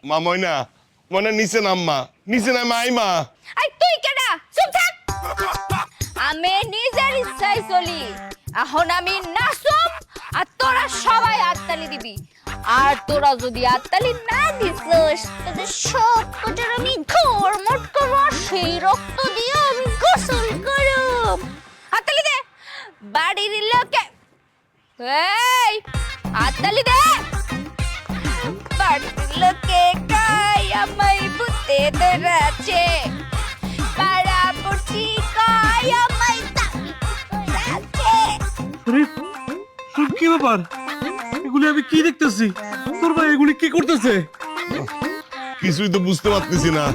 মা ময়না ময়না নিচে নামমা, নিচে নামা আইমা। আই তুই কেডা? চুপ থাক। আমি নিজের ইচ্ছায় চলি। এখন আমি নাচুম আর তোরা সবাই হাততালি দিবি। আর তোরা যদি হাততালি না দিছিস তাহলে সব কটার আমি ঘরমট করব, সেই রক্ত দিয়ে আমি গোসল করব। হাততালি দে বাড়ির লোকে। এই হাততালি দে। বাড়ির লোকে কাই আমায় ভূতে ধরেছে, পাড়া পড়ছি কাই আমায় তাড়ি ধরেছে। আরে তোর কি ব্যাপার? এগুলি আমি কি দেখতেছি? তোর ভাই এগুলি কি করতেছে? কিছুই তো বুঝতে পারতেছি না।